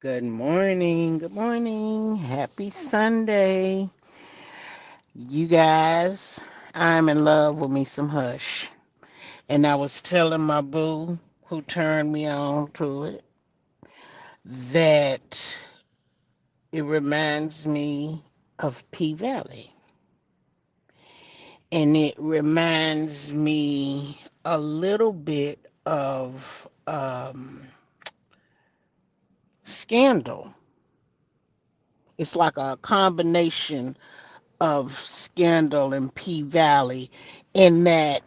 Good morning. Good morning. Happy Sunday. You guys, I'm in love with me some Hush. And I was telling my boo, who turned me on to it, that it reminds me of P Valley. And it reminds me a little bit of Scandal. It's like a combination of Scandal and P Valley in that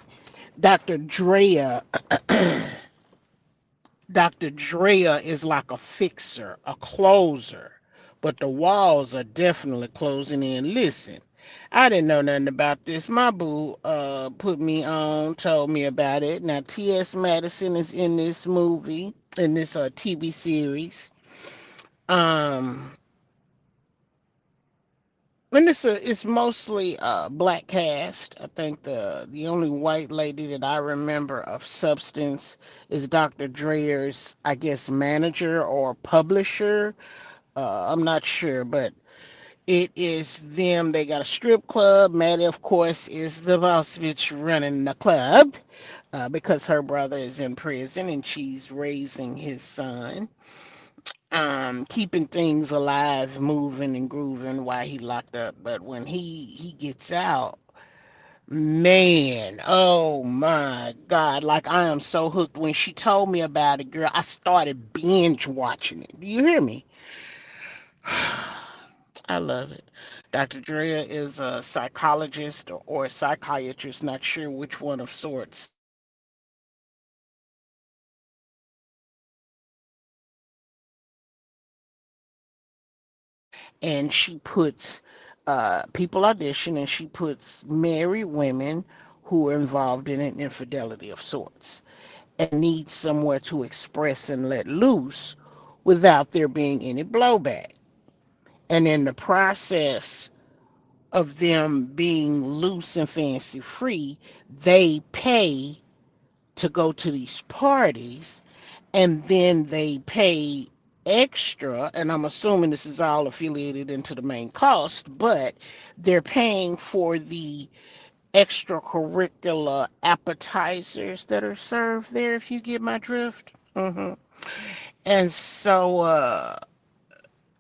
Dr. Drea Dr. Drea is like a fixer, a closer, but the walls are definitely closing in. Listen, I didn't know nothing about this. My boo put me on, told me about it. Now T.S. Madison is in this movie, in this TV series. Um And it's mostly black cast. I think the only white lady that I remember of substance is Dr. Dreer's, I guess, manager or publisher. I'm not sure, but it is them. They got a strip club. Maddie, of course, is the boss bitch running the club because her brother is in prison and she's raising his son, keeping things alive, moving and grooving while he locked up. But when he gets out, man, oh my God, like I am so hooked. When she told me about it, girl, I started binge watching it. Do you hear me? I love it. Dr. Drea is a psychologist or a psychiatrist, not sure which one of sorts. And she puts people audition and she puts married women who are involved in an infidelity of sorts and need somewhere to express and let loose without there being any blowback. And in the process of them being loose and fancy free, they pay to go to these parties and then they pay extra, and I'm assuming this is all affiliated into the main cost, but they're paying for the extracurricular appetizers that are served there, if you get my drift. And so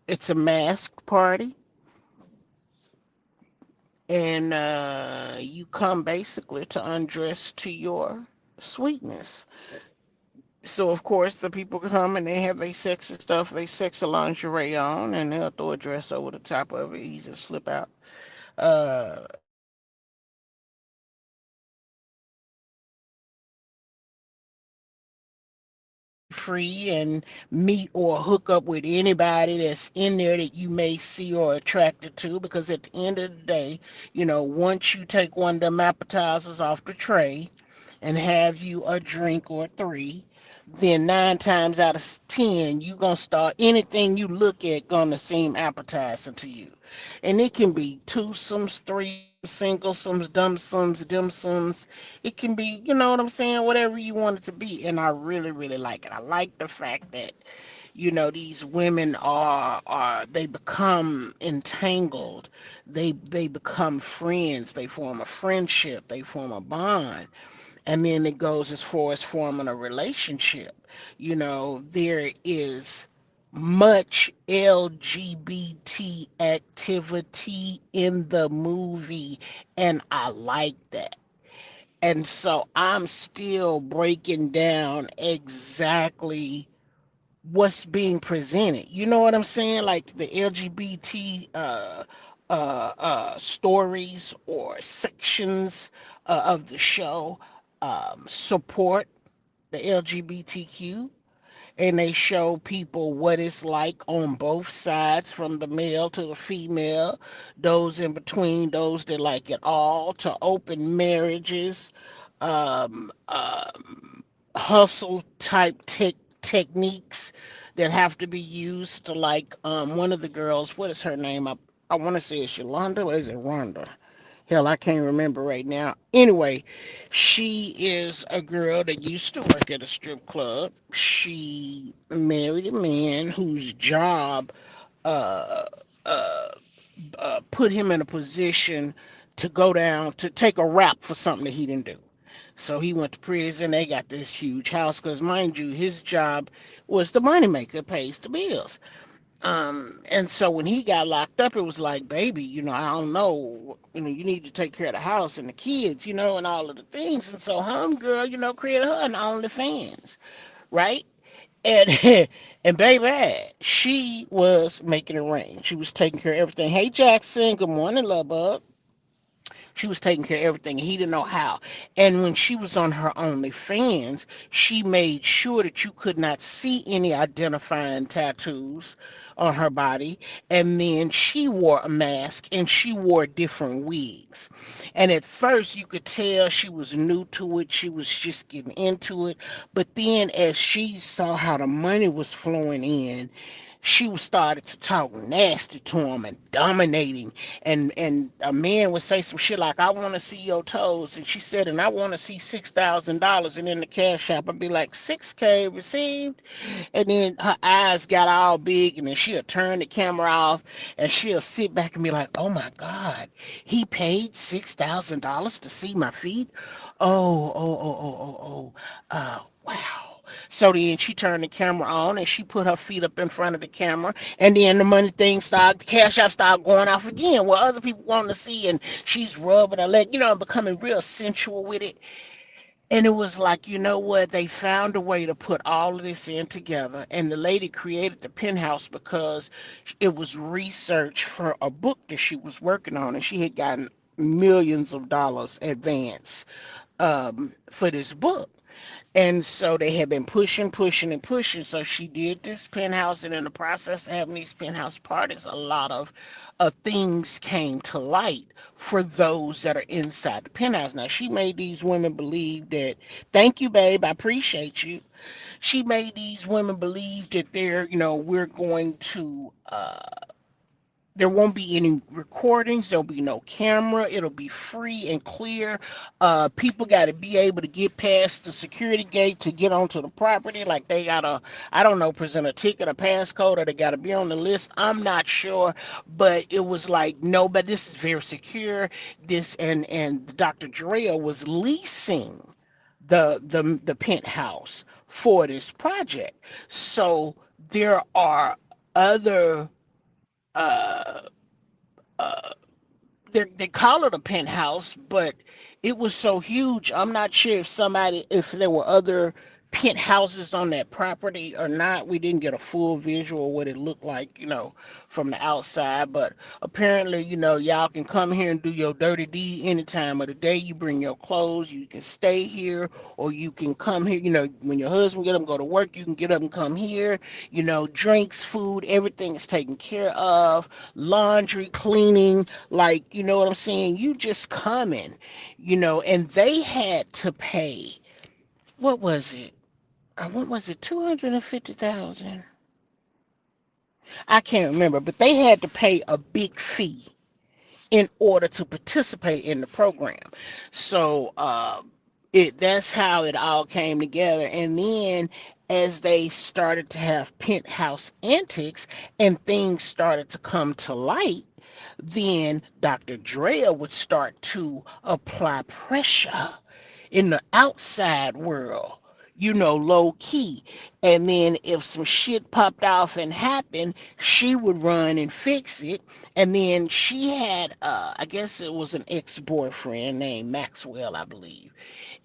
it's a masked party, and you come basically to undress to your sweetness. So of course the people come and they have their sexy stuff, they sexy lingerie on, and they'll throw a dress over the top of it, easy to slip out. And be free and meet or hook up with anybody that's in there that you may see or attracted to. Because at the end of the day, once you take one of them appetizers off the tray and have you a drink or three, then 9 times out of 10, you gonna start anything you look at gonna seem appetizing to you. And it can be twosomes, threesomes, singlesomes, dumbsomes, dimsums. It can be, you know what I'm saying, whatever you want it to be. And I really, really like it. I like the fact that these women are they become entangled, they become friends, they form a friendship, they form a bond, and then it goes as far as forming a relationship. There is much LGBT activity in the movie, and I like that. And so I'm still breaking down exactly what's being presented. You know what I'm saying? Like the LGBT stories or sections of the show support the LGBTQ, and they show people what it's like on both sides, from the male to the female, those in between, those that like it all, to open marriages, um, um, hustle type techniques that have to be used to, like, one of the girls, what is her name? I want to say it's Yolanda, or is it Rhonda? Hell, I can't remember right now. Anyway, she is a girl that used to work at a strip club. She married a man whose job uh, uh, put him in a position to go down to take a rap for something that he didn't do. So he went to prison. They got this huge house because, mind you, his job was the moneymaker, pays the bills. And so when he got locked up, it was like, baby, I don't know, you need to take care of the house and the kids, and all of the things. And so homegirl, created her an OnlyFans, right? And and baby, she was making it rain. She was taking care of everything. Hey Jackson, good morning, love bug. She was taking care of everything. He didn't know how. And when she was on her OnlyFans, she made sure that you could not see any identifying tattoos on her body. And then she wore a mask and she wore different wigs. And at first, you could tell she was new to it. She was just getting into it. But then, as she saw how the money was flowing in, she was started to talk nasty to him and dominating, and a man would say some shit like, I want to see your toes, and she said, and I want to see $6,000, and in the cash app I'd be like, 6K received. And then her eyes got all big, and then she'll turn the camera off and she'll sit back and be like, oh my god, he paid $6,000 to see my feet. Wow. So then she turned the camera on and she put her feet up in front of the camera. And then the money thing started, the cash app started going off again. Well, other people wanted to see, and she's rubbing her leg, becoming real sensual with it. And it was like, you know what? They found a way to put all of this in together. And the lady created the penthouse because it was research for a book that she was working on. And she had gotten millions of dollars advance for this book. And so they had been pushing, pushing, and pushing. So she did this penthouse, and in the process of having these penthouse parties, a lot of things came to light for those that are inside the penthouse. Now, she made these women believe that, thank you, babe, I appreciate you. She made these women believe that we're going to there won't be any recordings. There'll be no camera. It'll be free and clear. People got to be able to get past the security gate to get onto the property. Like they gotta, I don't know, present a ticket, a passcode, or they gotta be on the list. I'm not sure, but it was like no, but this is very secure. This and Dr. Drea was leasing the penthouse for this project. So there are other uh uh they call it a penthouse, but it was so huge. I'm not sure if there were other penthouses on that property or not. We didn't get a full visual of what it looked like, from the outside. But apparently, y'all can come here and do your dirty deed any time of the day. You bring your clothes, you can stay here, or you can come here. When your husband get up and go to work, you can get up and come here. Drinks, food, everything is taken care of. Laundry, cleaning, like, you know what I'm saying? You just coming, and they had to pay, what was it? What was it? 250,000. I can't remember, but they had to pay a big fee in order to participate in the program. So that's how it all came together. And then as they started to have penthouse antics and things started to come to light, then Dr. Drea would start to apply pressure in the outside world, low key. And then if some shit popped off and happened, she would run and fix it. And then she had, I guess it was an ex-boyfriend named Maxwell, I believe.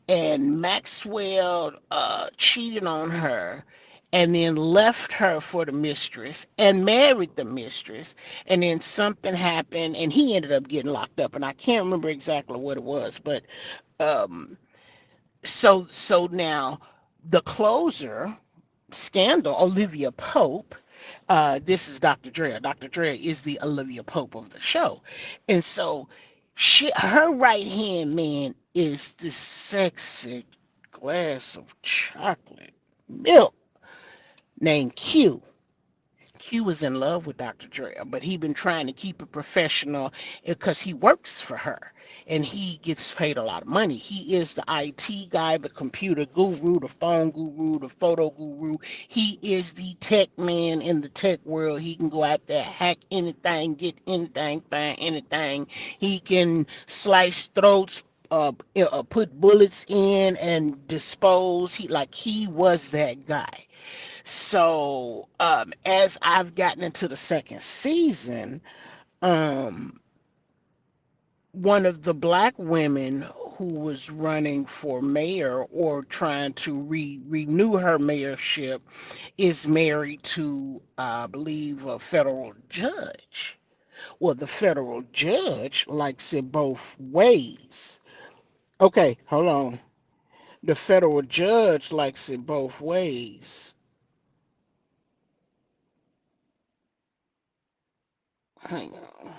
And Maxwell cheated on her and then left her for the mistress and married the mistress. And then something happened and he ended up getting locked up. And I can't remember exactly what it was, but um, so now the closer scandal, Olivia Pope. This is Dr. Dre. Dr. Dre is the Olivia Pope of the show, and so her right hand man is this sexy glass of chocolate milk named Q. Q is in love with Dr. Dre, but he been trying to keep it professional because he works for her. and he gets paid a lot of money. He is the IT guy, the computer guru, the phone guru, the photo guru. He is the tech man in the tech world. He can go out there, hack anything, get anything, find anything. He can slice throats, put bullets in and dispose. He was that guy. So as I've gotten into the second season, um, one of the black women who was running for mayor or trying to renew her mayorship is married to, I believe, a federal judge. Well, the federal judge likes it both ways. Okay, hold on. The federal judge likes it both ways. Hang on.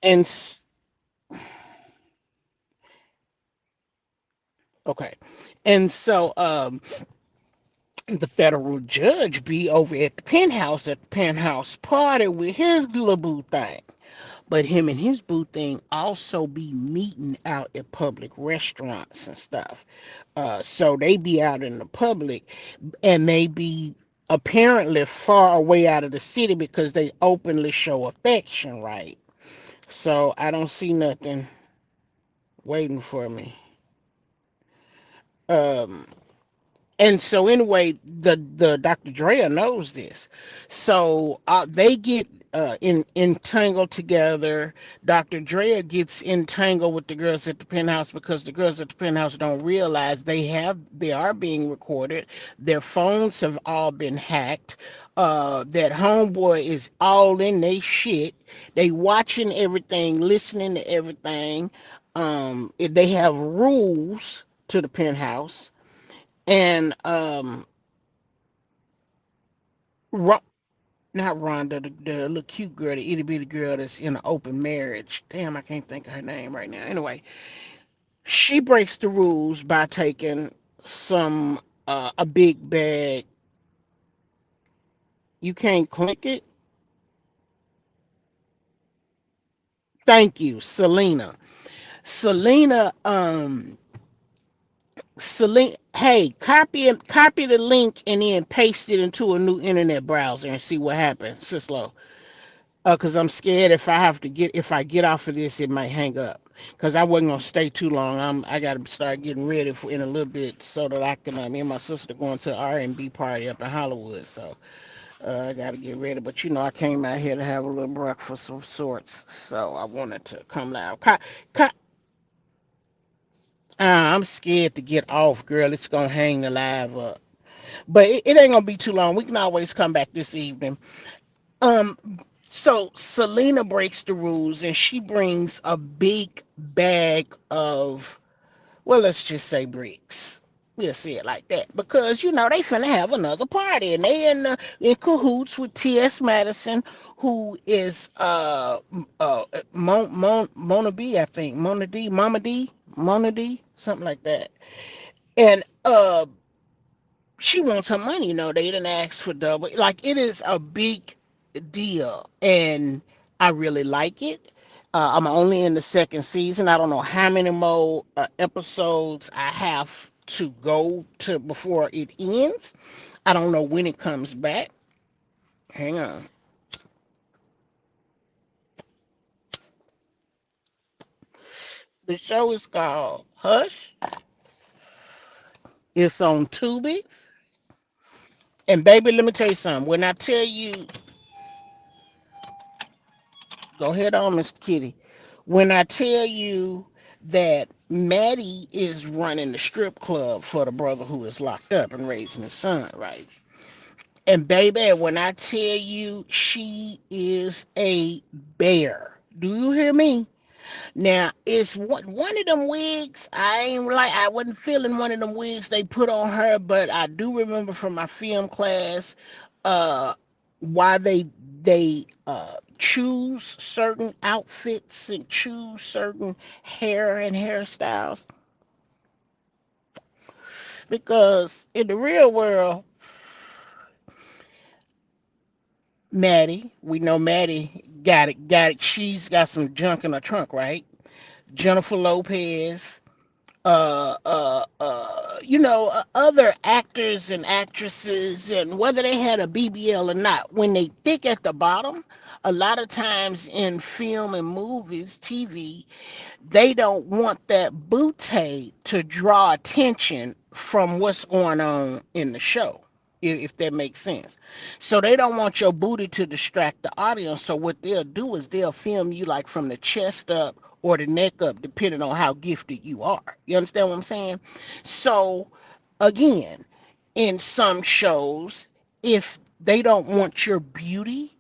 And okay, and so the federal judge be over at the penthouse party with his little boo thing. But him and his boo thing also be meeting out at public restaurants and stuff. So they be out in the public, and they be apparently far away out of the city because they openly show affection, right? So I don't see nothing waiting for me. Um, And so anyway, the Dr. Drea knows this. So they get entangled together. Dr. Drea gets entangled with the girls at the penthouse because the girls at the penthouse don't realize they are being recorded. Their phones have all been hacked. That homeboy is all in they shit. They watching everything, listening to everything. They have rules to the penthouse and Ro- not Rhonda, the little cute girl, the itty bitty girl that's in an open marriage. Damn, I can't think of her name right now. Anyway, she breaks the rules by taking some a big bag. You can't click it. Thank you, Selena. Selena, hey, copy the link and then paste it into a new internet browser and see what happens, Sislo. Cause I'm scared if I get off of this, it might hang up. Cause I wasn't gonna stay too long. I gotta start getting ready for in a little bit so that I can. Me and my sister going to an R&B party up in Hollywood, so I gotta get ready. But I came out here to have a little breakfast of sorts, so I wanted to come loud. I'm scared to get off, girl. It's gonna hang the live up, but it ain't gonna be too long. We can always come back this evening. Um, so Selena breaks the rules and she brings a big bag of, well, let's just say bricks. We'll say it like that because they finna have another party and they in cahoots with T.S. Madison, who is Mona B, I think Mona D, something like that, and she wants her money. They didn't ask for double. Like it is a big deal, and I really like it. I'm only in the second season. I don't know how many more episodes I have to go to before it ends. I don't know when it comes back. Hang on. The show is called Hush. It's on Tubi. And baby, let me tell you something. When I tell you, go ahead on, Mr. Kitty. When I tell you that Maddie is running the strip club for the brother who is locked up and raising his son, right? And baby, when I tell you she is a bear, do you hear me? Now, it's one of them wigs. I wasn't feeling one of them wigs they put on her, but I do remember from my film class, uh, why they choose certain outfits and choose certain hair and hairstyles, because in the real world, Maddie, we know Maddie got it. She's got some junk in her trunk, right? Jennifer Lopez, other actors and actresses, and whether they had a BBL or not, when they thick at the bottom, a lot of times in film and movies, TV, they don't want that bootay to draw attention from what's going on in the show, if that makes sense. So they don't want your booty to distract the audience. So what they'll do is they'll film you like from the chest up or the neck up, depending on how gifted you are. You understand what I'm saying? So again, in some shows, if they don't want your beauty,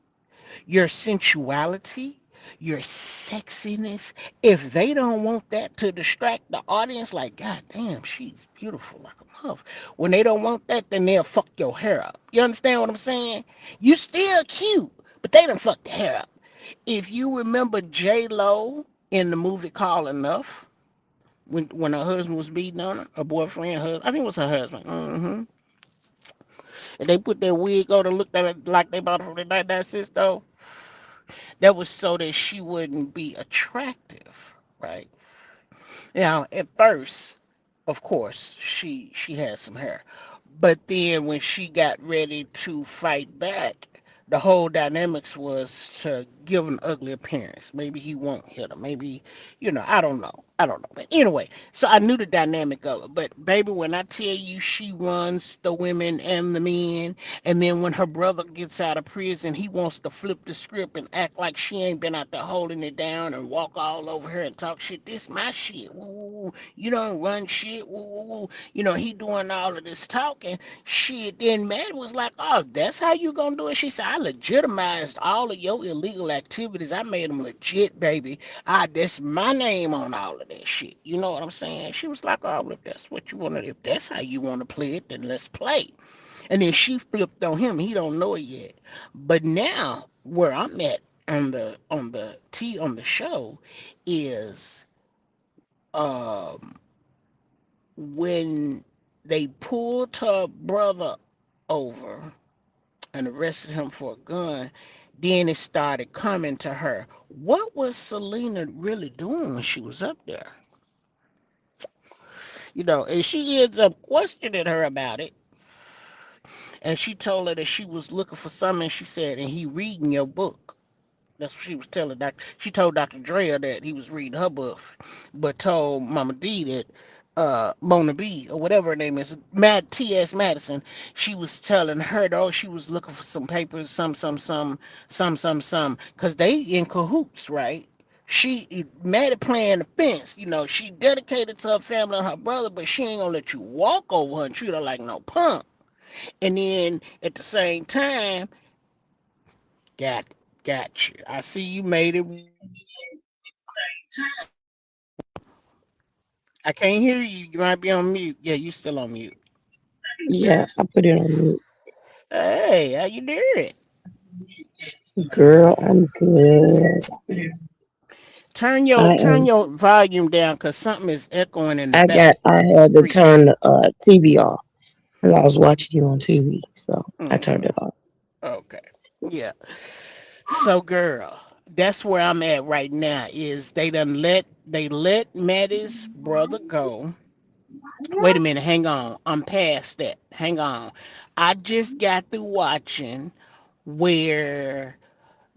your sensuality, your sexiness, if they don't want that to distract the audience, like, God damn, she's beautiful like a muff. When they don't want that, then they'll fuck your hair up. You understand what I'm saying? You still cute, but they done fucked the hair up. If you remember J Lo in the movie Call Enough, when her husband was beating on her, her boyfriend, I think it was her husband. And they put their wig on and looked at it like they bought it from the 99 cent store. That was so that she wouldn't be attractive, right? Now, at first, of course, she had some hair, but then when she got ready to fight back, the whole dynamics was to give an ugly appearance. Maybe he won't hit her. Maybe, I don't know. I don't know. But anyway, so I knew the dynamic of it. But baby, when I tell you she runs the women and the men, and then when her brother gets out of prison, he wants to flip the script and act like she ain't been out there holding it down and walk all over her and talk shit. This my shit. Woo, woo, woo. You don't run shit. Woo, woo, woo. He doing all of this talking. Shit, then Matt was like, "Oh, that's how you gonna do it?" She said, "I legitimized all of your illegal activities. I made them legit, baby. That's my name on all of that shit." You know what I'm saying? She was like, "Oh, if that's what you want to, if that's how you want to play it, then let's play." And then she flipped on him. He don't know it yet. But now, where I'm at on the show is, um when they pulled her brother over and arrested him for a gun, then it started coming to her. What was Selena really doing when she was up there? And she ends up questioning her about it. And she told her that she was looking for something. And she said, and he reading your book. That's what she was telling Doctor. She told Dr. Drea that he was reading her book, but told Mama D that Mona B or whatever her name is, T.S. Madison, she was telling her though she was looking for some papers, some, because they in cahoots, right? Maddie playing the fence, she dedicated to her family and her brother, but she ain't gonna let you walk over her and treat her like no punk. And then at the same time, got got you. I see you made it. I can't hear you. You might be on mute. Yeah, you still on mute. Yeah, I put it on mute. Hey, how you doing? Girl, I'm good. Turn your I turn am. your volume down because something is echoing in the I back. got. I It's had to creepy. turn the TV off because I was watching you on TV, so I turned Hmm. it off. Okay. Yeah. So, girl, that's where I'm at right now. Is they let Maddie's brother go. Wait a minute. Hang on. I'm past that. Hang on. I just got through watching where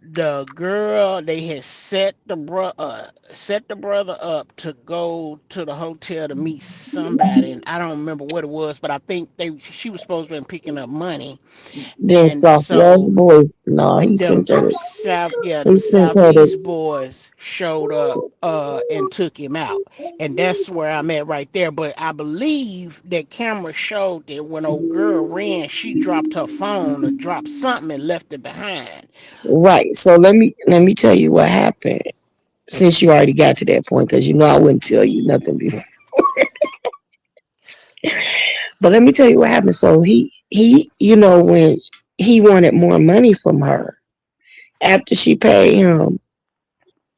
the girl they had set the brother up to go to the hotel to meet somebody, and I don't remember what it was, but I think they she was supposed to be picking up money, Then and Southwest so boys. No, he them sent her. them He sent her to. southeast boys showed up and took him out, and that's where I'm at right there. But I believe that camera showed that when old girl ran, she dropped her phone or dropped something and left it behind. Right. So let me tell you what happened. Since you already got to that point, because I wouldn't tell you nothing before. But let me tell you what happened. So when he wanted more money from her, after she paid him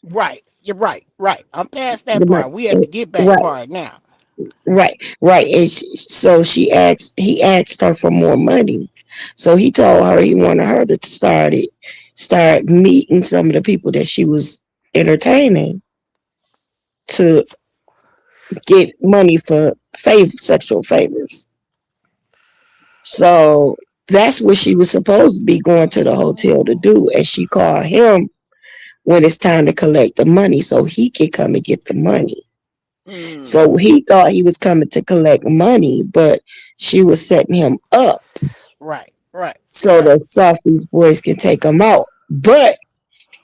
Right. You're right. Right. I'm past that the money. part. We at the get back Right, part now. right. And so he asked her for more money. So he told her he wanted her to start meeting some of the people that she was entertaining to get money for sexual favors. So that's what she was supposed to be going to the hotel to do. And she called him when it's time to collect the money so he could come and get the money. Mm. So he thought he was coming to collect money, but she was setting him up Right. Right. so Right. that Sophie's boys can take him out. But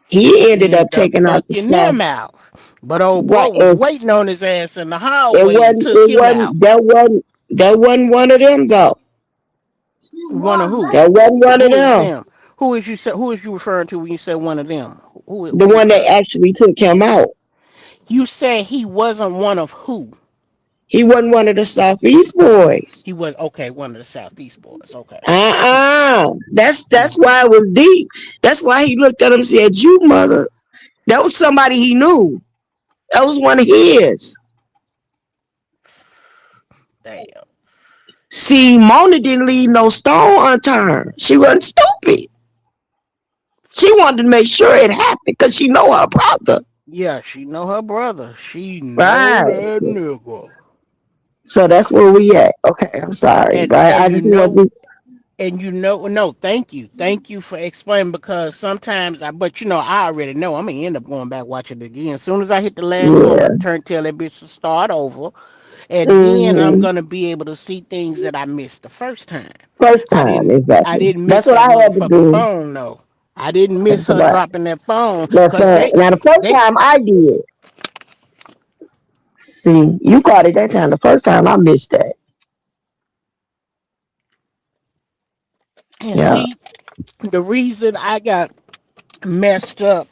he ended He up ended up taking out the taking South. them out. But old boy Right. was waiting on his ass in the It hallway and wasn't took it him out. wasn't that wasn't one of them though. One of who? That wasn't one of Who is them. them? Who is you referring to when you say one of them? The Who one was that that? actually took him out. You said he wasn't one of who? He wasn't one of the Southeast boys. He was okay, one of the Southeast boys. Okay. That's Mm. why it was deep. That's why he looked at him and said, "You mother." That was somebody he knew. That was one of his. Damn. See, Mona didn't leave no stone unturned. She wasn't stupid. She wanted to make sure it happened because she know her brother. Yeah, she know her brother. She know Right. that nigga. So that's where we at. Okay, I'm sorry, And but and I you just want know to. and you know no, thank you for explaining because sometimes I but you know I already know I'm gonna end up going back watching it again. As soon as I hit the last one, I'm Yeah. gonna turn tell that bitch to start over, and then I'm hmm gonna be able to see things that I missed the first time. First I time, didn't I exactly. didn't miss That's what that I had to motherfucking do. phone though. I didn't miss That's her what. dropping that phone That's because right. Now the first they time I did. See, you caught it that time. The first time I missed that. and Yeah. see the reason I got messed up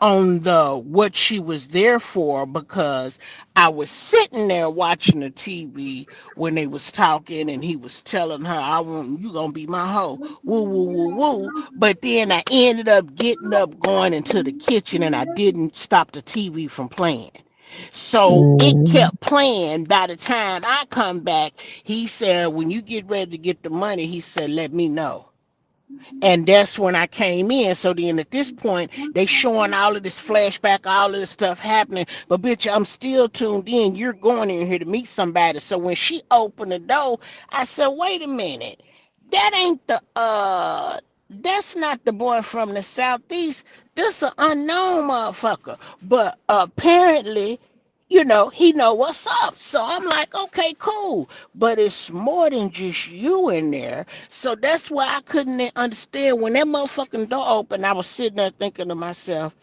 on the what she was there for because I was sitting there watching the TV when they was talking and he was telling her I want you gonna be my hoe woo woo woo woo but then I ended up getting up going into the kitchen and I didn't stop the TV from playing so it Mm, kept playing by the time I come back he said when you get ready to get the money he said let me know and that's when I came in. So then at this point, they showing all of this flashback, all of this stuff happening. But bitch, I'm still tuned in. You're going in here to meet somebody. So when she opened the door, I said, wait a minute. That ain't the that's not the boy from the southeast. This an unknown motherfucker. But apparently, he know what's up. So I'm like, okay, cool. But it's more than just you in there. So that's why I couldn't understand when that motherfucking door opened. I was sitting there thinking to myself,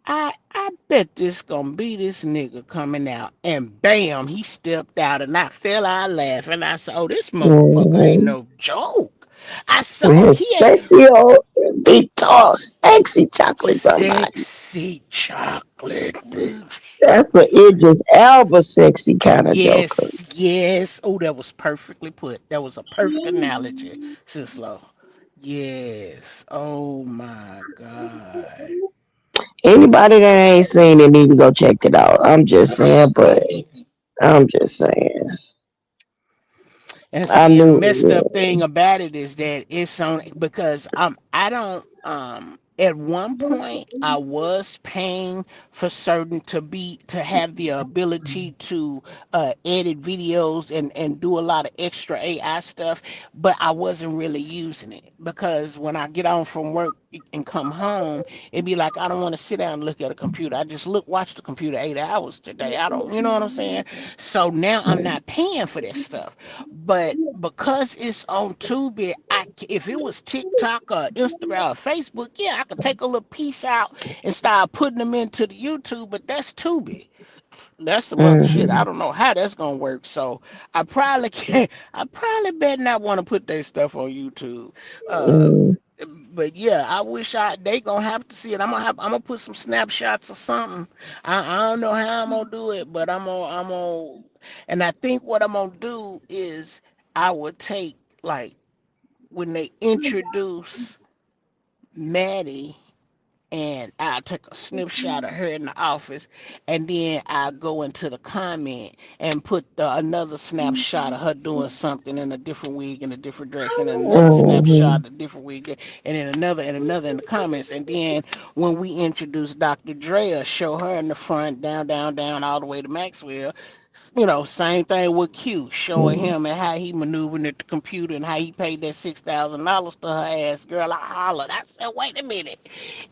I bet this gonna be this nigga coming out. And bam, he stepped out and I fell out laughing. I said, oh, this motherfucker ain't mm, no joke. I said, with oh, his he ain't sexy old, big, tall, sexy chocolate somebody. sexy chocolate bitch. That's an Idris Elba sexy kind of joker. Yes, yes. Oh, that was perfectly put. That was a perfect analogy, Sislo. Yes. Oh my God. Anybody that ain't seen it need to go check it out. I'm just saying, but I'm just saying. And I see, and the knew, messed up yeah. thing about it is that it's on because I don't at one point I was paying for certain to have the ability to edit videos and do a lot of extra AI stuff, but I wasn't really using it because when I get on from work and come home, it'd be like I don't want to sit down and look at a computer. I just watch the computer 8 hours today. I don't, you know what I'm saying? So now I'm not paying for this stuff. But because it's on Tubi, if it was TikTok or Instagram or Facebook, yeah, I could take a little piece out and start putting them into the YouTube. But that's Tubi. That's some other shit. I Mm-hmm. don't know how that's gonna work. So I probably can't. I probably better not want to put that stuff on YouTube. Uh, Mm, but yeah, I wish they gonna have to see it. I'm gonna put some snapshots or something. I don't know how I'm gonna do it, but and I think what I'm gonna do is I would take like when they introduce Maddie. and I'll take a snapshot of her in the office, and then I'll go into the comment and put another snapshot of her doing something in a different wig and a different dress, and another Mm-hmm. snapshot, a different wig, and then another and another in the comments. And then when we introduce Dr. Drea, show her in the front, down, down, down, all the way to Maxwell. Same thing with Q, showing him and how he maneuvered at the computer and how he paid that $6,000 to her ass. Girl, I hollered. I said, wait a minute,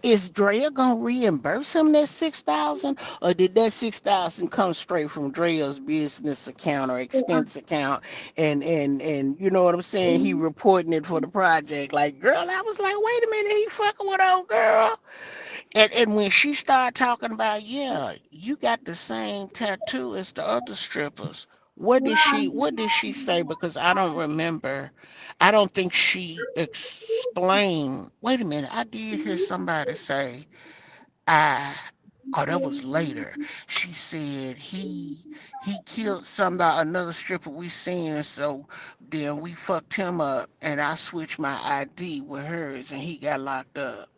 is Drea gonna reimburse him that 6,000, or did that 6,000 come straight from Drea's business account or expense account? And you know what I'm saying? He reporting it for the project. Like, girl, I was like, wait a minute, he fucking with old girl. And when she started talking about, yeah, you got the same tattoo as the other strippers. What did she say? Because I don't remember. I don't think she explained. Wait a minute, I did hear somebody say, I oh, that was later. She said he killed somebody, another stripper we seen, and so then we fucked him up, and I switched my ID with hers, and he got locked up.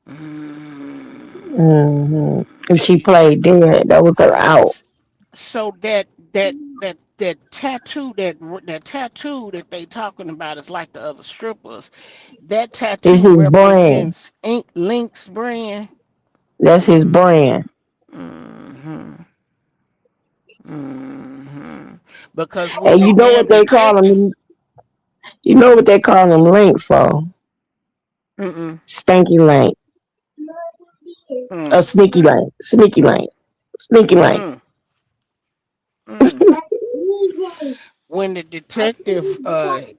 Mm-hmm. Mm, And she she played dead. That was her out. so that tattoo that they talking about is like the other strippers. That It's tattoo his brand. represents Ink Link's brand. That's his Mm, brand. hmm hmm Because when And the you know damn what they call detective, him? You know what they call him Link for? mm-mm, Stanky Link. mm, Sneaky Link. Sneaky Link. Sneaky Link. mm, mm. When the detective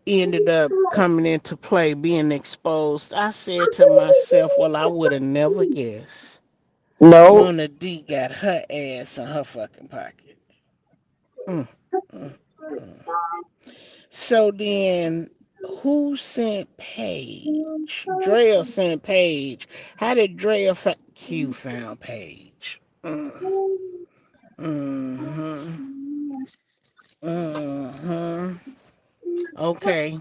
ended up coming into play, being exposed, I said to myself, well, I would have never guessed. No. Mona D got her ass in her fucking pocket. Mm, mm, mm. So then, who sent Paige? Drea sent Paige. How did Q found Paige? Mm-hmm. Mm-hmm. Okay.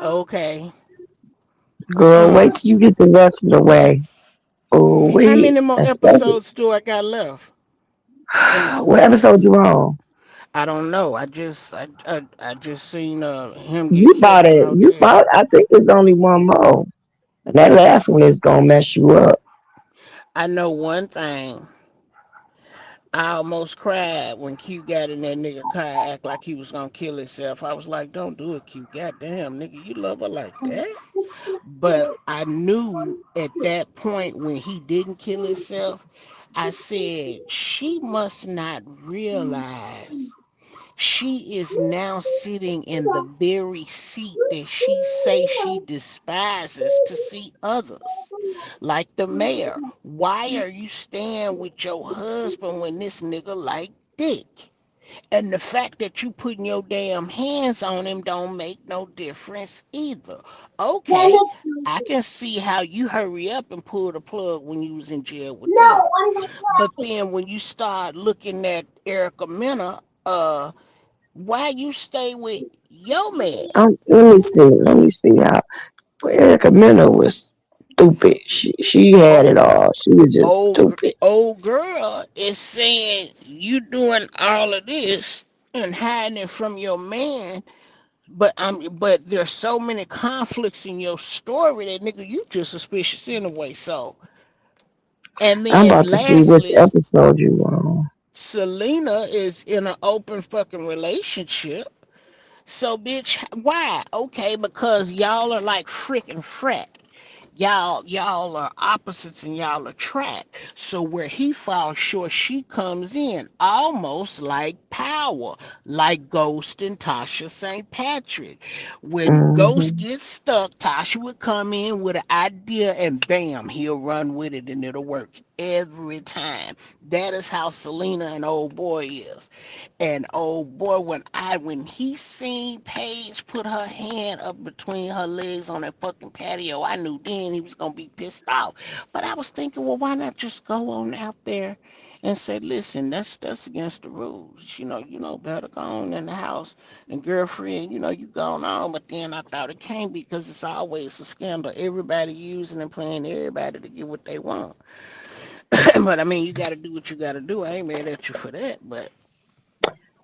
Okay. Girl, Mm. wait till you get the rest of the way. Oh, How wait. many more Especially. episodes do I got left in the What episode stories? you on? I don't know. I just seen him get You killed bought in the it. You hotel. bought, I think there's only one more. And that last one is going to mess you up. I know one thing. I almost cried when Q got in that nigga car, act like he was gonna kill himself. I was like, don't do it, Q. Goddamn, nigga, you love her like that? But I knew at that point when he didn't kill himself, I said, she must not realize she is now sitting in the very seat that she say she despises to see others. Like the mayor. Why are you staying with your husband when this nigga like dick? And the fact that you putting your damn hands on him don't make no difference either. Okay, I can see how you hurry up and pull the plug when you was in jail with them. But then when you start looking at Erica Mena, why you stay with your man? Let me see. Let me see how. Erica Mena was stupid. She had it Oh, all. She was just stupid. old girl is saying you doing all of this and hiding it from your man, but there's so many conflicts in your story that nigga you just suspicious anyway. So and I'm then about to see which lastly, episode you on. Selena is in an open fucking relationship. So bitch, why? Okay, because y'all are like freaking frat. Y'all are opposites and y'all attract. So where he falls short, she comes in, almost like Power, like Ghost and Tasha St. Patrick. When Ghost Hmm. gets stuck, Tasha would come in with an idea and bam, he'll run with it and it'll work every time. That is how Selena and old boy is. And oh boy, when he seen Paige put her hand up between her legs on that fucking patio, I knew then he was gonna be pissed off. But I was thinking, well, why not just go on out there and say, listen, that's against the rules. You know better, go on in the house. And girlfriend, you going on. But then I thought it can't be because it's always a scandal. Everybody using and playing everybody to get what they want. But I mean, you got to do what you got to do. I ain't mad at you for that. But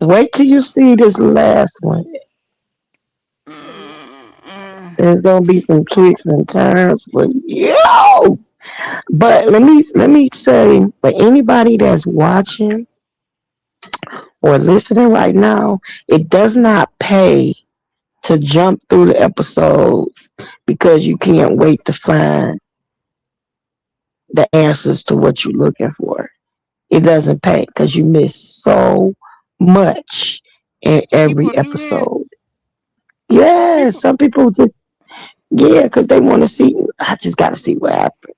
Wait till you see this last one. mm, There's gonna be some twists and turns for you. But let me say, for anybody that's watching or listening right now, it does not pay to jump through the episodes because you can't wait to find the answers to what you're looking for. It doesn't pay because you miss so much in people every do that. episode. Yeah, People, some people just yeah, because they want to see. I just got to see what happened.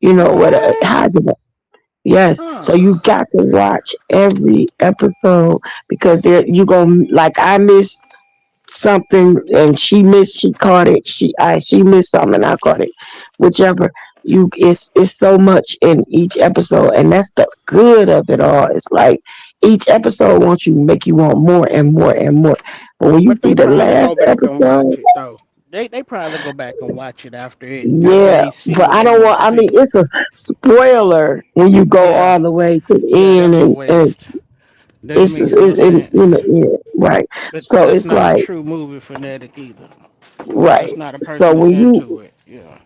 You know what? what? How's it? Yes. So Huh? you got to watch every episode because there you go. Like I missed something and she caught it. She missed something and I caught it. Whichever it's so much in each episode and that's the good of it all. It's like each episode wants you make you want more and more and more. But when you But see they the probably go last back and watch episode, it though. They probably go back and watch it after yeah, they see but what I they don't want to want. I mean, see. it's a spoiler when you go Yeah, all the way to the yeah, end, that's a and waste. That makes no you know, sense. yeah, right. But So that's it's not a like true movie fanatic either. That's right. not a So person that's into it. Yeah.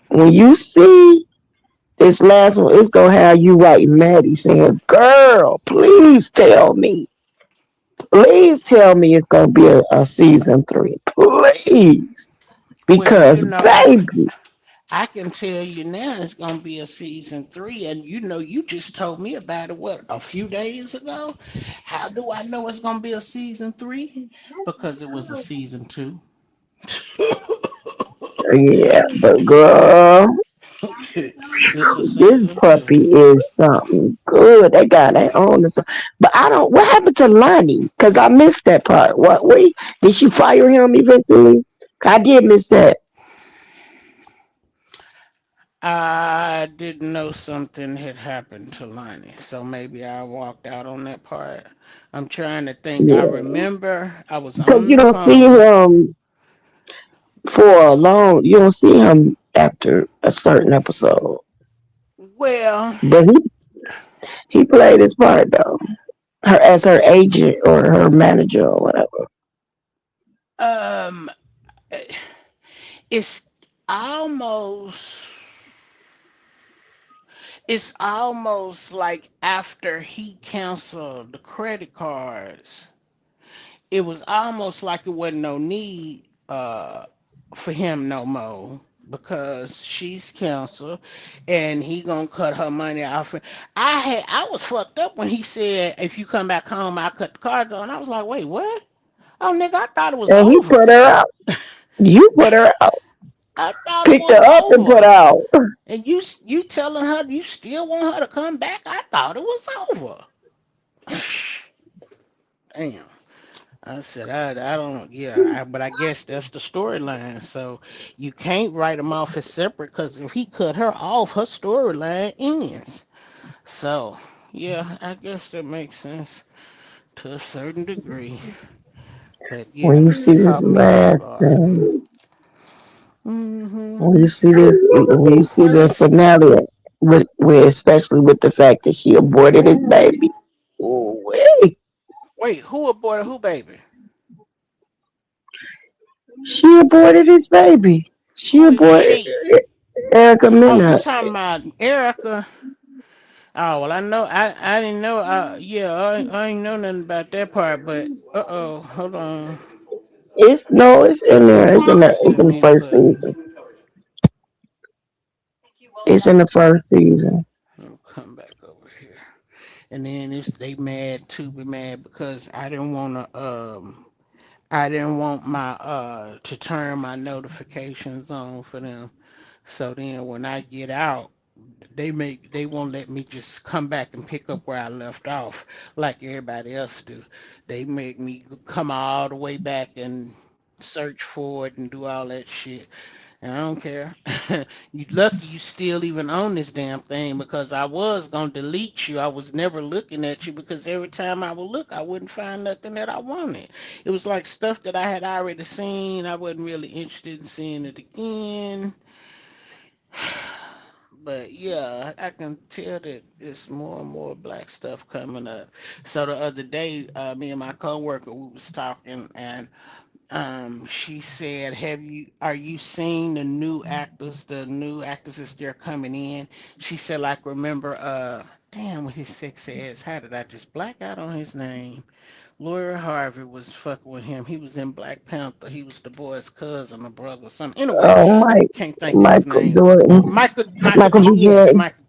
when you see this last one, it's gonna have you writing Maddie saying, "Girl, please tell me it's gonna be a season three, please, Well, because baby." I can tell you now it's gonna be a season three, and you just told me about it what a few days ago. How do I know it's gonna be a season three? Because it was a season two. Yeah, but girl, It's a this season two. puppy is something good. They got their own. But I don't. What happened to Lonnie? Because I missed that part. What? Wait, did she fire him eventually? I did miss that. I didn't know something had happened to Lonnie, so maybe I walked out on that part. I'm trying to think. I Yeah, remember I was because on you the don't see phone. him for a long. You don't see him after a certain episode. Well, But he played his part though. Her as her agent or her manager or whatever. um, it's almost it's almost like after he canceled the credit cards, it was almost like it wasn't no need for him no more because she's canceled and he gonna cut her money off. I was fucked up when he said if you come back home I'll cut the cards on. I was like, wait, what? Oh nigga, I thought it was And he over. put her out. You put her out. I thought it Picked was her up and put her over. out. And you telling her you still want her to come back? I thought it was over. Damn. I said, I don't, yeah, but I guess that's the storyline. So you can't write them off as separate because if he cut her off, her storyline ends. So, yeah, I guess that makes sense to a certain degree. But When yeah, you see this caught me off last guard. thing, Hmm. when you see Well, the it's, finale, with especially with the fact that she aborted his baby. Ooh-wee. wait, who aborted who, baby? She aborted his baby. She Who is aborted she? Erica Oh, you Mena. talking about Erica? Oh well, I know I didn't know. Yeah, I ain't know nothing about that part. But hold on. It's no, it's in there. It's Let in the me first put. season. It's in the first season. I'll come back over here. And then if they mad too, be mad because I didn't want my to turn my notifications on for them. So then when I get out, they won't let me just come back and pick up where I left off like everybody else do. They make me come all the way back and search for it and do all that shit. And I don't care. You lucky you still even own this damn thing because I was gonna delete you. I was never looking at you because every time I would look, I wouldn't find nothing that I wanted. It was like stuff that I had already seen. I wasn't really interested in seeing it again. But yeah, I can tell that it's more and more black stuff coming up. So the other day, me and my coworker we was talking, and she said, are you seeing the new actresses they're coming in? She said, like, remember, damn, what his sexy ass, how did I just black out on his name? Lawyer Harvey was fucking with him. He was in Black Panther. He was the boy's cousin or brother or something. Anyway, Oh, I Mike, can't think of his Michael name. Jordan, Michael B. Yes, Jordan. Michael.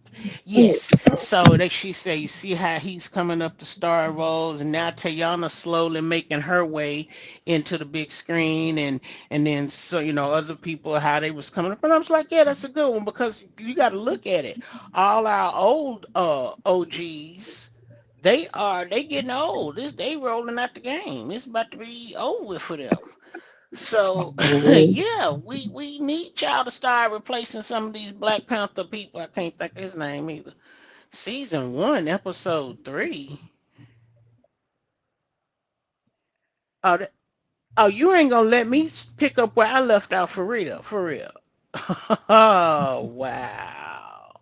Yes. So she said, you see how he's coming up the star roles, and now Tayana slowly making her way into the big screen, and then so other people how they was coming up, and I was like, yeah, that's a good one because you got to look at it. All our old OGs they getting old. They rolling out the game. It's about to be over with for them. So Mhm. yeah, we need y'all to start replacing some of these Black Panther people. I can't think of his name either. Season one, episode three. Oh, oh, you ain't gonna let me pick up where I left out for real, for real. Oh wow,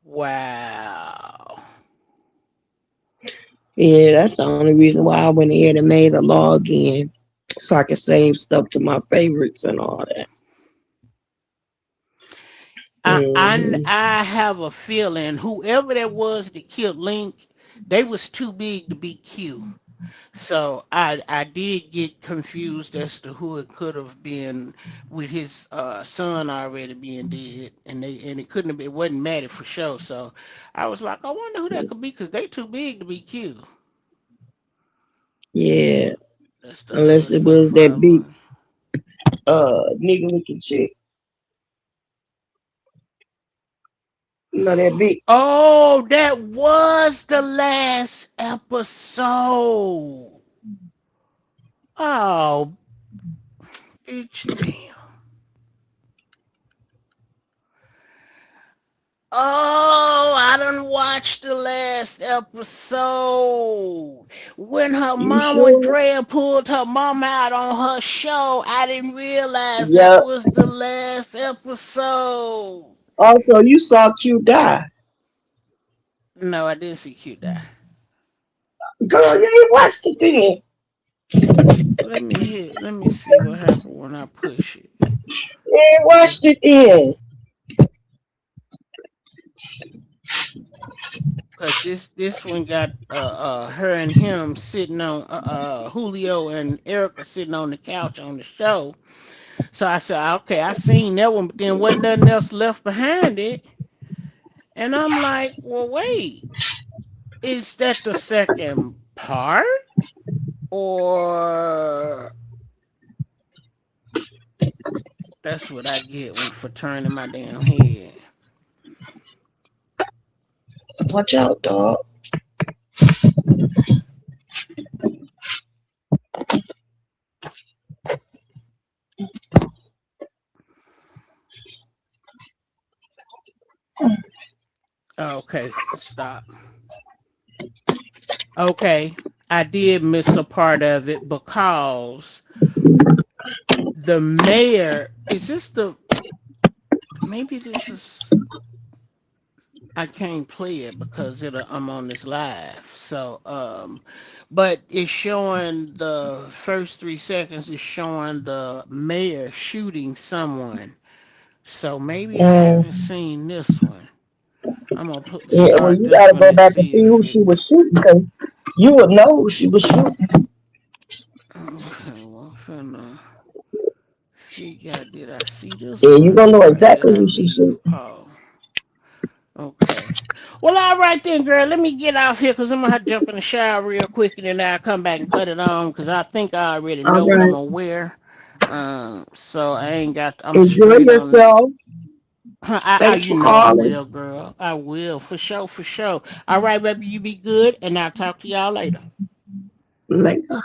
wow. Yeah, that's the only reason why I went ahead and made a login so I could save stuff to my favorites and all that. Hmm. I have a feeling whoever that was that killed Link, they was too big to be Q. So I did get confused as to who it could have been with his son already being dead, and it couldn't have been, it wasn't Maddie for sure. So I was like, I wonder who that could be because they too big to be Q. Yeah, That's the unless it husband was from that that big one. nigga looking chick. You know that big. Oh, that was the last episode. Oh, bitch, damn. Oh, I done watched the last episode. When You when sure? Drea pulled her mom out on her show, I didn't realize that Yep. was the last episode. Also, you saw Q die. No, I didn't see Q die. Girl, you ain't watched it then. Let me see what happened when I push it. You ain't Cause, watched it then. 'Cause this one got her and him sitting on Julio and Erica sitting on the couch on the show. So I said, okay, I seen that one, but then wasn't nothing else left behind it. And I'm like, well, wait, is that the second part? Or that's what I get when for turning my damn head. Watch out, dog. Okay, stop. Okay, I did miss a part of it because the mayor is this the maybe this is I can't play it because I'm on this live. So, but it's showing the first 3 seconds is showing the mayor shooting someone. So maybe I Mm, haven't seen this one. I'm gonna yeah, well, start you this gotta one go and back and see see who if she it. was shooting, because you would know who she was shooting. Okay, well, I'm finna figure out did I see this Yeah, you one gonna know or did exactly I who she leave? shooting. Oh, okay. Well, all right then, girl. Let me get off here because I'm gonna have to jump in the shower real quick and then I'll come back and cut it on because I think I already All know what I'm right. gonna wear. So I ain't got. I'm Enjoy straight on that. yourself. Thanks You for know I calling. will, girl. I will for sure, for sure. All right, baby. You be good, and I'll talk to y'all later. Later.